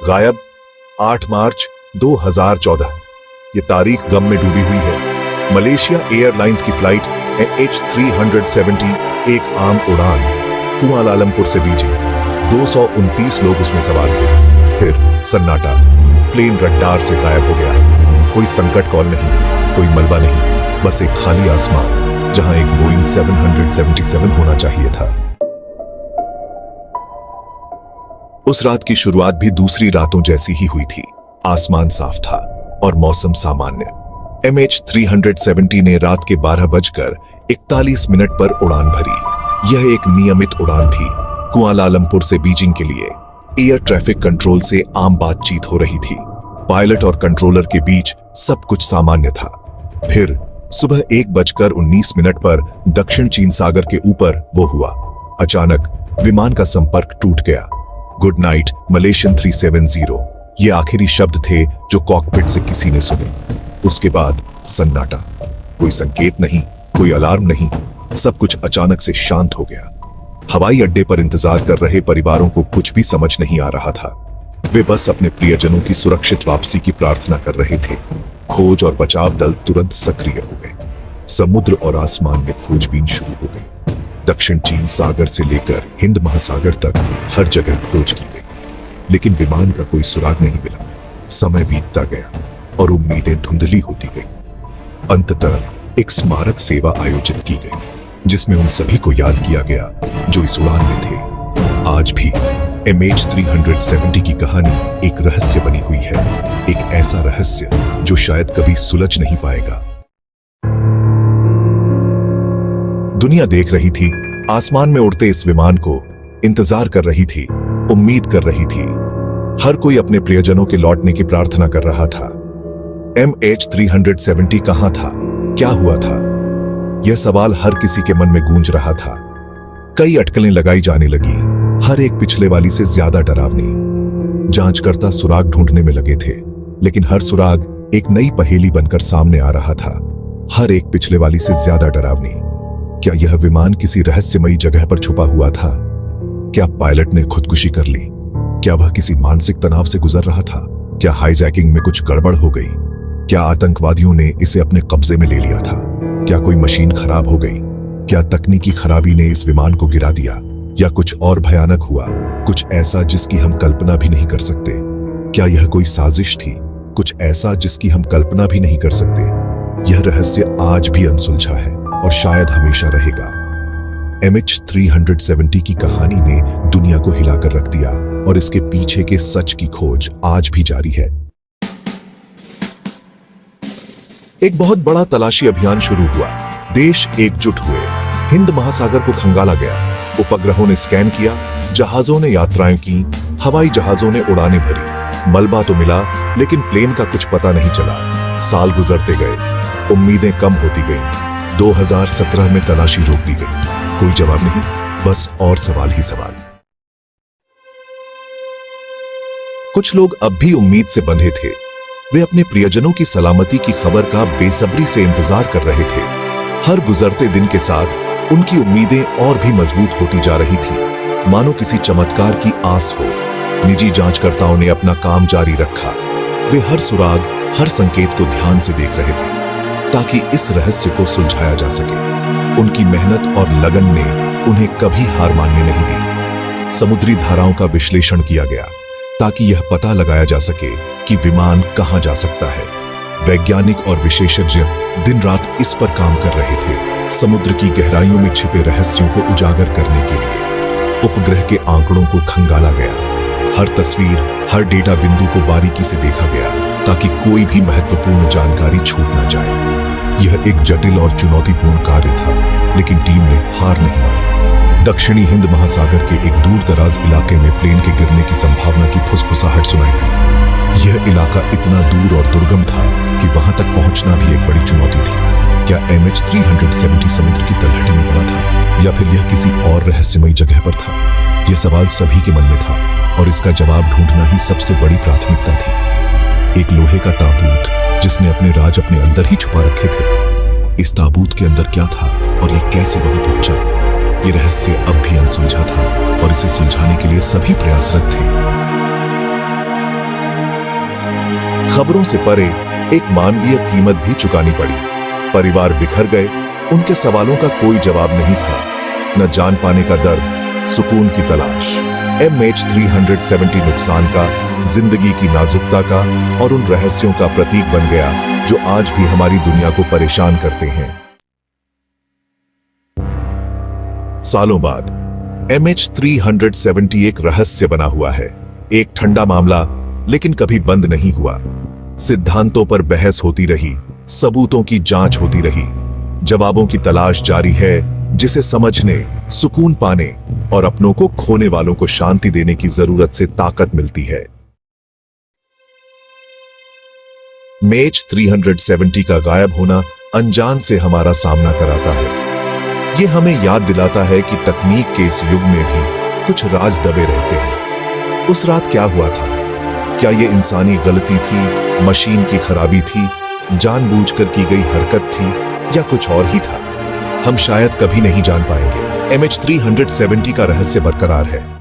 गायब 8 मार्च 2014। ये तारीख गम में डूबी हुई है। मलेशिया एयरलाइंस की फ्लाइट MH370 एक आम उड़ान कुआलालंपुर से बीजिंग। 229 लोग उसमें सवार थे। फिर सन्नाटा, प्लेन रडार से गायब हो गया। कोई संकट कॉल नहीं, कोई मलबा नहीं, बस एक खाली आसमान जहां एक बोइंग 777 होना चाहिए था। उस रात की शुरुआत भी दूसरी रातों जैसी ही हुई थी। आसमान साफ था और मौसम सामान्य। MH370 ने रात के 12:41 पर उड़ान भरी। यह एक नियमित उड़ान थी। कुआलालंपुर से बीजिंग के लिए एयर ट्रैफिक कंट्रोल से आम बातचीत हो रही थी। पायलट और कंट्रोलर के बीच सब कुछ सामान्य था। फिर सुबह 1:19 पर दक्षिण चीन सागर के ऊपर वो हुआ। अचानक विमान का संपर्क टूट गया। गुड नाइट मलेशियन 370, ये आखिरी शब्द थे जो कॉकपिट से किसी ने सुने। उसके बाद सन्नाटा। कोई संकेत नहीं, कोई अलार्म नहीं, सब कुछ अचानक से शांत हो गया। हवाई अड्डे पर इंतजार कर रहे परिवारों को कुछ भी समझ नहीं आ रहा था। वे बस अपने प्रियजनों की सुरक्षित वापसी की प्रार्थना कर रहे थे। खोज और बचाव दल तुरंत सक्रिय हो गए। समुद्र और आसमान में खोजबीन शुरू हो गई। दक्षिण चीन सागर से लेकर हिंद महासागर तक हर जगह खोज की गई, लेकिन विमान का कोई सुराग नहीं मिला। समय बीतता गया और उम्मीदें धुंधली होती गई। अंततः एक स्मारक सेवा आयोजित की गई, जिसमें उन सभी को याद किया गया जो इस उड़ान में थे। आज भी MH370 की कहानी एक रहस्य बनी हुई है, एक ऐसा रहस्य जो शायद कभी सुलझ नहीं पाएगा। दुनिया देख रही थी, आसमान में उड़ते इस विमान को, इंतजार कर रही थी, उम्मीद कर रही थी। हर कोई अपने प्रियजनों के लौटने की प्रार्थना कर रहा था। MH370 कहां था? क्या हुआ था? यह सवाल हर किसी के मन में गूंज रहा था। कई अटकलें लगाई जाने लगी, हर एक पिछले वाली से ज्यादा डरावनी। जांचकर्ता सुराग ढूंढने में लगे थे, लेकिन हर सुराग एक नई पहेली बनकर सामने आ रहा था। हर एक पिछले वाली से ज्यादा डरावनी। क्या यह विमान किसी रहस्यमयी जगह पर छुपा हुआ था? क्या पायलट ने खुदकुशी कर ली? क्या वह किसी मानसिक तनाव से गुजर रहा था? क्या हाईजैकिंग में कुछ गड़बड़ हो गई? क्या आतंकवादियों ने इसे अपने कब्जे में ले लिया था? क्या कोई मशीन खराब हो गई? क्या तकनीकी खराबी ने इस विमान को गिरा दिया? या कुछ और भयानक हुआ, कुछ ऐसा जिसकी हम कल्पना भी नहीं कर सकते? क्या यह कोई साजिश थी, कुछ ऐसा जिसकी हम कल्पना भी नहीं कर सकते? यह रहस्य आज भी अनसुलझा है और शायद हमेशा रहेगा। MH370 की कहानी ने दुनिया को हिलाकर रख दिया और इसके पीछे के सच की खोज आज भी जारी है। एक बहुत बड़ा तलाशी अभियान शुरू हुआ। देश एकजुट हुए। हिंद महासागर को खंगाला गया। उपग्रहों ने स्कैन किया, जहाजों ने यात्राएं की, हवाई जहाजों ने उड़ानें भरी। मलबा तो मिला, लेकिन प्लेन का कुछ पता नहीं चला। साल गुजरते गए, उम्मीदें कम होती गईं। 2017 में तलाशी रोक दी गई। कोई जवाब नहीं, बस और सवाल ही सवाल। कुछ लोग अब भी उम्मीद से बंधे थे। वे अपने प्रियजनों की सलामती की खबर का बेसब्री से इंतजार कर रहे थे। हर गुजरते दिन के साथ उनकी उम्मीदें और भी मजबूत होती जा रही थी, मानो किसी चमत्कार की आस हो। निजी जांचकर्ताओं ने अपना काम जारी रखा। वे हर सुराग, हर संकेत को ध्यान से देख रहे थे, ताकि इस रहस्य को सुलझाया जा सके। उनकी मेहनत और लगन ने उन्हें कभी हार मानने नहीं दी। समुद्री धाराओं का विश्लेषण किया गया, ताकि यह पता लगाया जा सके कि विमान कहां जा सकता है। वैज्ञानिक और विशेषज्ञ दिन रात इस पर काम कर रहे थे, समुद्र की गहराइयों में छिपे रहस्यों को उजागर करने के लिए। उपग्रह के आंकड़ों को खंगाला गया। हर तस्वीर, हर डेटा बिंदु को बारीकी से देखा गया, ताकि कोई भी महत्वपूर्ण जानकारी छूट न जाए। यह एक जटिल और चुनौतीपूर्ण कार्य था, लेकिन टीम ने हार नहीं मानी। दक्षिणी हिंद महासागर के एक दूर दराज इलाके में प्लेन के गिरने की संभावना की फुसफुसाहट सुनाई दी। यह इलाका इतना दूर और दुर्गम था कि वहां तक पहुंचना भी एक बड़ी चुनौती थी। क्या MH370 समुद्र की तलहटी में पड़ा था, या फिर यह किसी और रहस्यमयी जगह पर था? यह सवाल सभी के मन में था, और इसका जवाब ढूंढना ही सबसे बड़ी प्राथमिकता थी। एक लोहे का ताबूत, जिसने अपने राज अपने अंदर ही छुपा रखे थे। इस ताबूत के अंदर क्या था और यह कैसे वहां पहुंचा? ये रहस्य अब भी अनसुलझा था और इसे सुलझाने के लिए सभी प्रयासरत थे। खबरों से परे एक मानवीय कीमत भी चुकानी पड़ी। परिवार बिखर गए, उनके सवालों का कोई जवाब नहीं था, न जान पाने का दर्द, सुकून की तलाश। MH370 नुकसान का, जिंदगी की नाजुकता का और उन रहस्यों का प्रतीक बन गया जो आज भी हमारी दुनिया को परेशान करते हैं। सालों बाद MH370 एक रहस्य बना हुआ है, एक ठंडा मामला, लेकिन कभी बंद नहीं हुआ। सिद्धांतों पर बहस होती रही, सबूतों की जांच होती रही, जवाबों की तलाश जारी है, जिसे समझने, सुकून पाने और अपनों को खोने वालों को शांति देने की जरूरत से ताकत मिलती है। MH370 का गायब होना अनजान से हमारा सामना कराता है। ये हमें याद दिलाता है कि तकनीक के इस युग में भी कुछ राज दबे रहते हैं। उस रात क्या हुआ था? क्या ये इंसानी गलती थी, मशीन की खराबी थी, जानबूझकर की गई हरकत थी, या कुछ और ही था? हम शायद कभी नहीं जान पाएंगे। MH370 का रहस्य बरकरार है,